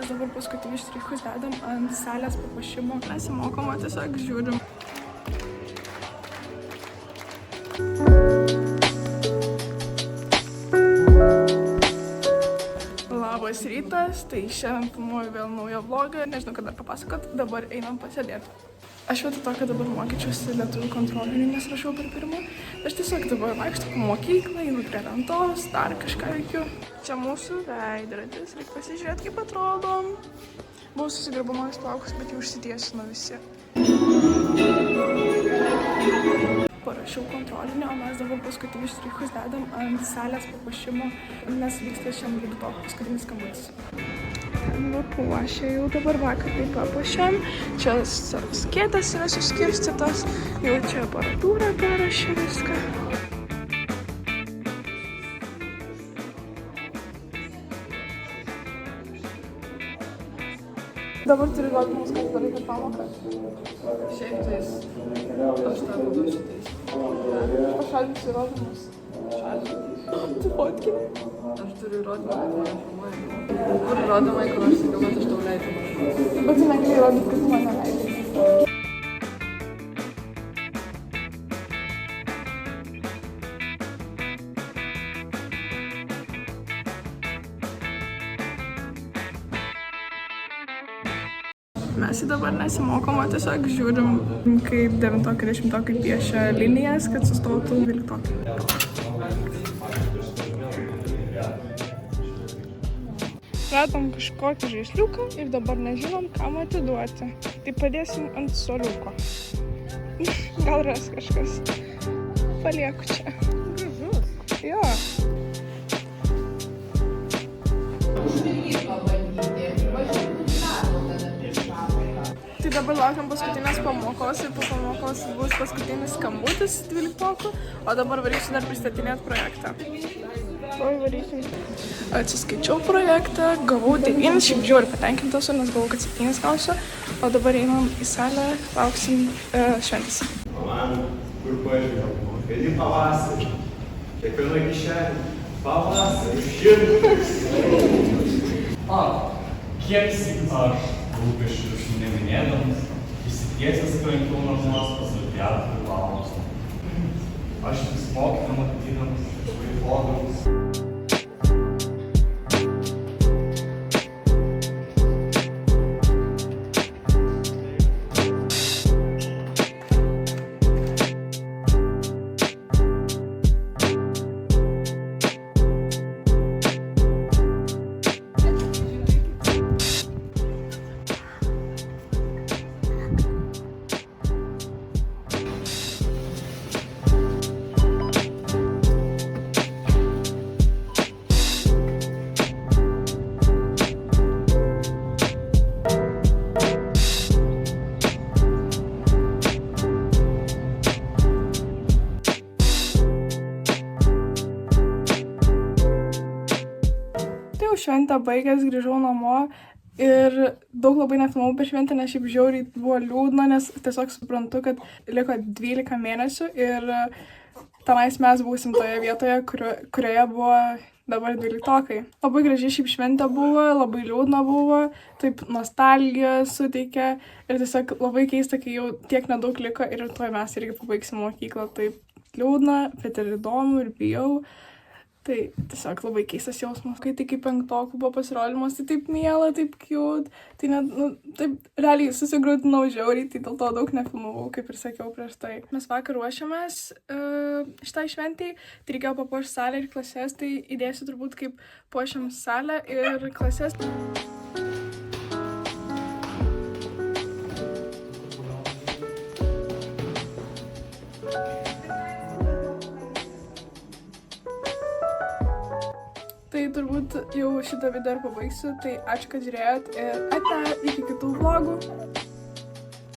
mes dabar paskutinius štrichus dedam ant salės papuošimo. Nesimokoma, tiesiog žiūrim. Labas rytas, tai šiandien filmuoju vėl naują vlogą, nežinau kada papasakot, dabar einam pasėdėti. Aš vietoj to, kad dabar mokyčiausi lietuvių kontrolinį, nes rašau per pirmą. Aš tiesiog dabar vaikštau po mokyklą, einu prie lentos, dar kažką veikiu. Čia mūsų veidrodis, reikia pasižiūrėti, kaip atrodom. Buvau susigrabamojus plaukus, bet jau užsitiesino visi. Parašiau kontrolinį, o mes dabar paskutinius štrichus dedam ant salės papuošimo, nes vyksta šiandien rytoj paskutinis skambutis. Papuošė jau dabar vakar tai papuošėm. Čia skėtas yra suskirstytas, jau čia aparatūra parašė viską. Dabar turi duoti mums, kad darai per pamoką. Šiaip tais. Aš tą būdu šitais. Pašalinsiu įrodymus. Tu fotkinai? Aš turiu įrodymą, kad mane filmuoja. Kur įrodymai, kur aš sakiau, kad aš tau leidžiu. Bet tu negali įrodyti, kad tu mane leidži. Mes į dabar nesimokoma, tiesiog žiūrim, kaip 9-10 piešia linijas, kad sustotų 12. Radom kažkokį žaisliuką ir dabar nežinom, kam atiduoti. Tai padėsim ant suoliuko. Gal ras kažkas. Palieku čia. Gražus. Jo. Tai dabar laukiam paskutinės pamokos ir po pamokos bus paskutinis skambutis 12, o dabar varysiu dar pristatinėti projektą. Oi, varysim. Atsiskaičiau projektą, gavau 9, šiaip žiūri patenkintas, nes galvau, kad 7 gausiu, o dabar einam į salę, lauksim šventės. Man, kur pažiūrėjau, vėlį pavasarį, kiekviena kišenė, pavasarį, šimtas. Kiek aš rūpesčius neminėdamas, įsitiesęs krankiau namos pasartėtų valandos. Aš vis mokydama matydamas, vaikodamas. Šventę baigęs, grįžau namo ir daug labai nefilmavau per šventę, nes šiaip žiauriai buvo liūdna, nes tiesiog suprantu, kad liko 12 mėnesių ir tenais mes būsim toje vietoje, kurioje buvo dabar 12-okai. Labai gražiai šiaip šventė buvo, labai liūdna buvo, taip nostalgija suteikė ir tiesiog labai keista, kai jau tiek nedaug liko ir rytoj mes irgi pabaigsim mokyklą. Taip liūdna, bet ir įdomu ir bijau. Tai tiesiog labai keistas jausmas, kai tik 5-okų buvo pasirodymas, tai taip miela, taip cute, tai net, taip realiai susigrūdinau žiauriai, tai dėl to daug nefilmavau, kaip ir sakiau prieš tai. Mes vakar ruošiamės šitai šventei, tai reikėjo papuošti salę ir klases, tai įdėsiu turbūt kaip puošiam salę ir klases. Tai turbūt jau šitą video ir pabaigsiu, tai ačiū, kad žiūrėjot ir ate, iki kitų vlogų.